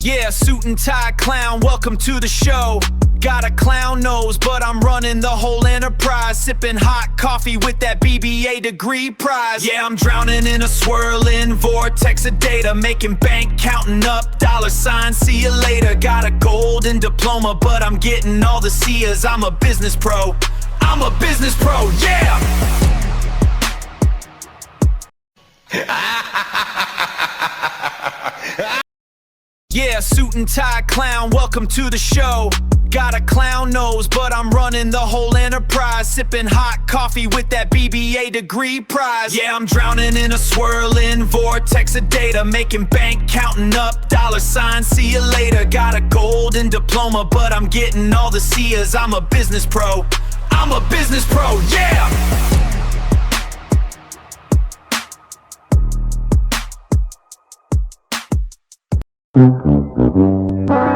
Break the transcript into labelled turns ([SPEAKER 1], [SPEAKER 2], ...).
[SPEAKER 1] Yeah, suit and tie clown, welcome to the show. Got a clown nose, but I'm running the whole enterprise. Sipping hot coffee with that BBA degree prize. Yeah, I'm drowning in a swirling vortex of data, making bank, counting up dollar signs, see you later. Got a golden diploma, but I'm getting all the C's. I'm a business pro, I'm a business pro, yeah! Yeah, suit and tie clown, welcome to the show. Got a clown nose, but I'm running the whole enterprise. Sipping hot coffee with that BBA degree prize. Yeah, I'm drowning in a swirling vortex of data, making bank, counting up dollar signs, see you later. Got a golden diploma, but I'm getting all the C's. I'm a business pro, I'm a business pro, yeah!
[SPEAKER 2] Thank you.